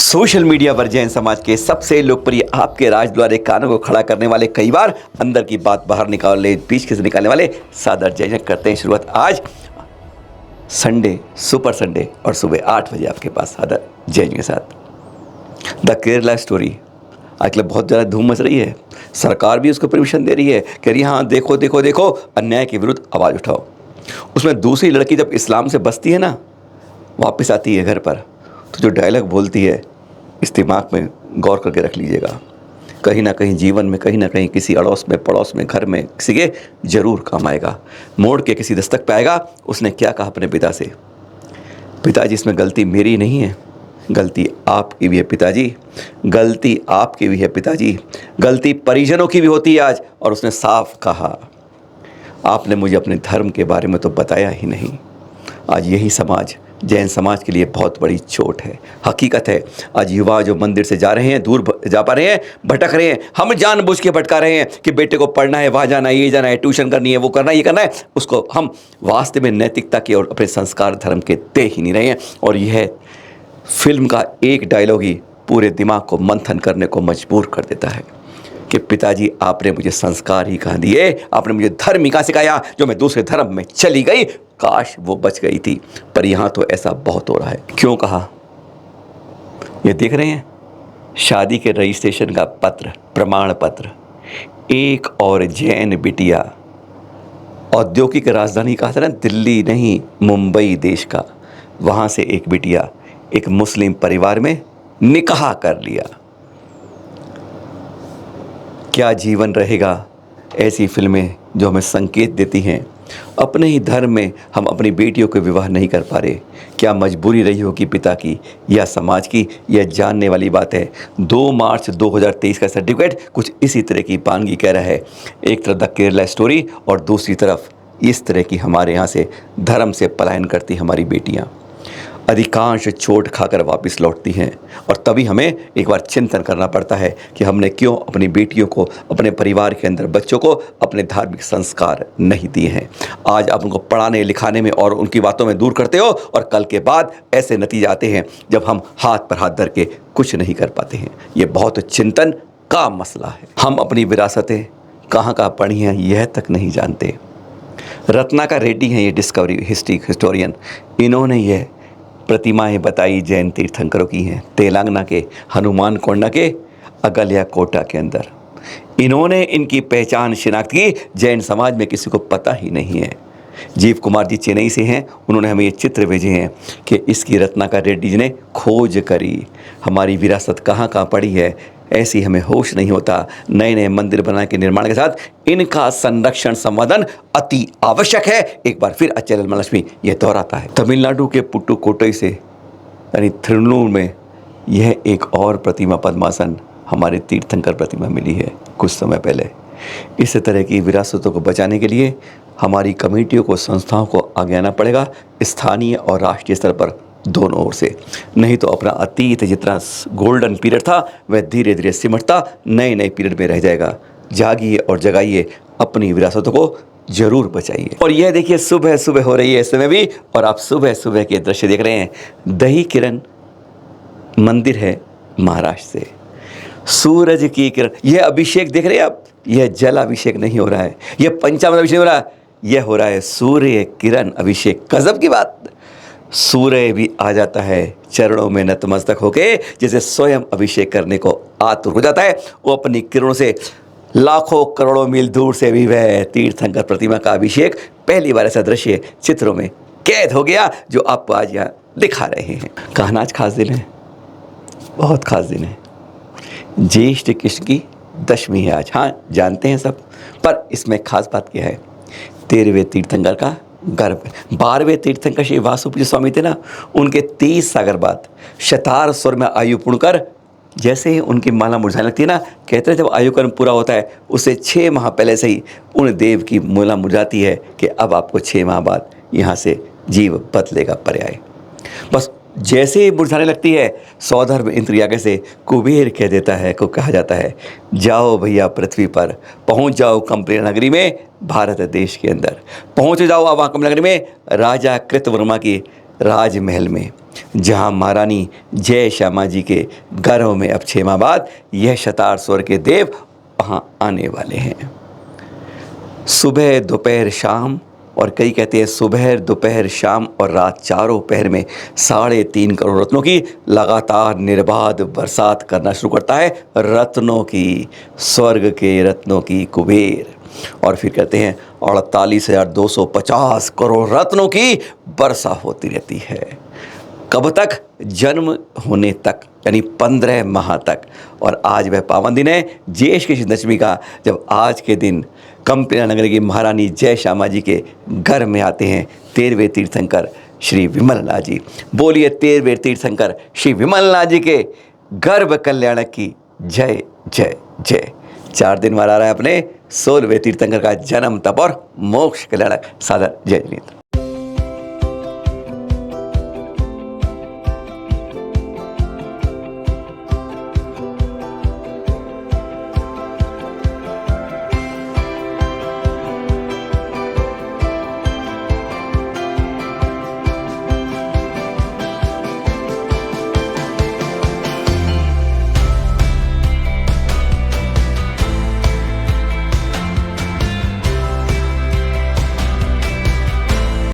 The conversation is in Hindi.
सोशल मीडिया पर जैन समाज के सबसे लोकप्रिय आपके राजद्वारे कानों को खड़ा करने वाले, कई बार अंदर की बात बाहर निकाले बीच से निकालने वाले सादर जैन करते हैं शुरुआत आज संडे, सुपर संडे और सुबह 8 बजे आपके पास सादर जैन के साथ। द केरला स्टोरी आजकल बहुत ज़्यादा धूम मच रही है। सरकार भी उसको परमिशन दे रही है, कह रही है हाँ देखो देखो देखो, अन्याय के विरुद्ध आवाज़ उठाओ। उसमें दूसरी लड़की जब इस्लाम से बचती है ना, वापस आती है घर पर, तो जो डायलॉग बोलती है इस दिमाग में गौर करके रख लीजिएगा। कहीं ना कहीं जीवन में, कहीं ना कहीं किसी अड़ोस में, पड़ोस में, घर में किसी के ज़रूर काम आएगा। मोड़ के किसी दस्तक पे आएगा। उसने क्या कहा अपने पिता से, पिताजी इसमें गलती मेरी नहीं है, गलती आपकी भी है पिताजी, गलती आपकी भी है पिताजी, गलती परिजनों की भी होती है आज। और उसने साफ कहा, आपने मुझे अपने धर्म के बारे में तो बताया ही नहीं। आज यही समाज जैन समाज के लिए बहुत बड़ी चोट है। हकीकत है, आज युवा जो मंदिर से जा रहे हैं, दूर जा पा रहे हैं, भटक रहे हैं। हम जानबूझ के भटका रहे हैं कि बेटे को पढ़ना है, वहाँ जाना है, ये जाना है, ट्यूशन करनी है, वो करना है, ये करना है। उसको हम वास्तव में नैतिकता के और अपने संस्कार धर्म के दे ही नहीं रहे हैं। और यह फिल्म का एक डायलॉग ही पूरे दिमाग को मंथन करने को मजबूर कर देता है कि पिताजी आपने मुझे संस्कार ही कहाँ दिए, आपने मुझे धर्म ही कहाँ सिखाया जो मैं दूसरे धर्म में चली गई। काश वो बच गई थी, पर यहाँ तो ऐसा बहुत हो रहा है। क्यों कहा, ये देख रहे हैं शादी के रजिस्ट्रेशन का पत्र, प्रमाण पत्र। एक और जैन बिटिया, औद्योगिक राजधानी कहा था ना, दिल्ली नहीं मुंबई देश का, वहाँ से एक बिटिया एक मुस्लिम परिवार में निकाह कर लिया। क्या जीवन रहेगा। ऐसी फिल्में जो हमें संकेत देती हैं अपने ही धर्म में हम अपनी बेटियों के विवाह नहीं कर पा रहे। क्या मजबूरी रही होगी पिता की या समाज की, यह जानने वाली बात है। 2 मार्च 2023 का सर्टिफिकेट कुछ इसी तरह की बानगी कह रहा है। एक तरफ द केरला स्टोरी और दूसरी तरफ इस तरह की हमारे यहाँ से धर्म से पलायन करती हमारी बेटियाँ अधिकांश चोट खाकर वापस लौटती हैं। और तभी हमें एक बार चिंतन करना पड़ता है कि हमने क्यों अपनी बेटियों को, अपने परिवार के अंदर बच्चों को अपने धार्मिक संस्कार नहीं दिए हैं। आज आप उनको पढ़ाने लिखाने में और उनकी बातों में दूर करते हो, और कल के बाद ऐसे नतीजे आते हैं जब हम हाथ पर हाथ धर के कुछ नहीं कर पाते हैं। ये बहुत चिंतन का मसला है। हम अपनी विरासतें कहाँ कहाँ पढ़ी हैं यह तक नहीं जानते। रत्नाकर रेड्डी हैं ये डिस्कवरी हिस्टोरियन, इन्होंने यह प्रतिमाएं बताई जैन तीर्थंकरों की हैं तेलंगाना के हनुमान कोंडा के अगल्या कोटा के अंदर। इन्होंने इनकी पहचान शिनाख्त की, जैन समाज में किसी को पता ही नहीं है। जीव कुमार जी चेन्नई से हैं, उन्होंने हमें ये चित्र भेजे हैं कि इसकी रत्नाकर रेड्डी जी ने खोज करी, हमारी विरासत कहाँ कहाँ पड़ी है। ऐसी हमें होश नहीं होता। नए नए मंदिर बनाने के निर्माण के साथ इनका संरक्षण संवर्धन अति आवश्यक है। एक बार फिर अचल महालक्ष्मी यह दोहराता है। तमिलनाडु के पुट्टुकोट्टई से यानी थिरुन्नूर में यह एक और प्रतिमा पद्मासन हमारे तीर्थंकर प्रतिमा मिली है कुछ समय पहले। इस तरह की विरासतों को बचाने के लिए हमारी कमेटियों को, संस्थाओं को आगे आना पड़ेगा, स्थानीय और राष्ट्रीय स्तर पर दोनों ओर से। नहीं तो अपना अतीत जितना गोल्डन पीरियड था वह धीरे धीरे सिमटता नए नए पीरियड में रह जाएगा। जागिए और जगाइए, अपनी विरासतों को जरूर बचाइए। और यह देखिए सुबह सुबह हो रही है इस समय भी, और आप सुबह सुबह के दृश्य देख रहे हैं। दही किरण मंदिर है महाराष्ट्र से, सूरज की किरण, यह अभिषेक देख रहे हैं आप, यह जल अभिषेक नहीं हो रहा है, यह पंचामृत अभिषेक हो रहा है, यह हो रहा है सूर्य किरण अभिषेक। गजब की बात, सूर्य भी आ जाता है चरणों में नतमस्तक होके, जैसे स्वयं अभिषेक करने को आतुर हो जाता है। वो अपनी किरणों से लाखों करोड़ों मील दूर से भी वह तीर्थंकर प्रतिमा का अभिषेक, पहली बार ऐसा दृश्य चित्रों में कैद हो गया जो आपको आज यहाँ दिखा रहे हैं। कहना आज खास दिन है, बहुत खास दिन है। ज्येष्ठ कृष्ण की दशमी है आज, हाँ जानते हैं सब, पर इसमें खास बात क्या है, 13वें तीर्थंकर का गर्भ। 12वें तीर्थंकर श्री वासुपूज्य स्वामी थे ना, उनके 30 सागर बाद शतार स्वर में आयु पूर्ण कर जैसे ही उनकी माला मुरझाने लगती है ना, कहते हैं जब आयु कर्म पूरा होता है उससे 6 माह पहले से ही उन देव की माला मुरझाती है कि अब आपको 6 माह बाद यहाँ से जीव बदलेगा पर्याय। बस जैसे ही मुरझाने लगती है, सौधर्म इंद्र याज्ञ से कुबेर कह देता है, को कहा जाता है, जाओ भैया पृथ्वी पर, पहुंच जाओ कंप्लेन नगरी में, भारत देश के अंदर पहुंच जाओ। अब वहाँ नगरी में राजा कृतवर्मा की राजमहल में, जहां महारानी जय श्यामा जी के गर्भ में अब 6 माह बाद यह शतार स्वर के देव वहाँ आने वाले हैं। सुबह दोपहर शाम, और कई कहते हैं सुबह दोपहर शाम और रात, चारों पहर में 3.5 करोड़ रत्नों की लगातार निर्बाध बरसात करना शुरू करता है, रत्नों की, स्वर्ग के रत्नों की कुबेर। और फिर कहते हैं 48,250 करोड़ रत्नों की वर्षा होती रहती है। कब तक? जन्म होने तक, यानी 15 माह तक। और आज वह पावन दिन है ज्येष्ठ की दशमी का, जब आज के दिन कंपिला नगर की महारानी जय श्यामा जी के घर में आते हैं 13वें तीर्थंकर श्री विमलनाथ जी। बोलिए 13वें तीर्थंकर श्री विमलनाथ जी के गर्भ कल्याणक की जय जय जय। 4 दिन मारा रहा है अपने 16वें तीर्थंकर का जन्म, तप और मोक्ष कल्याणक। सादर जय जिनेन्द्र।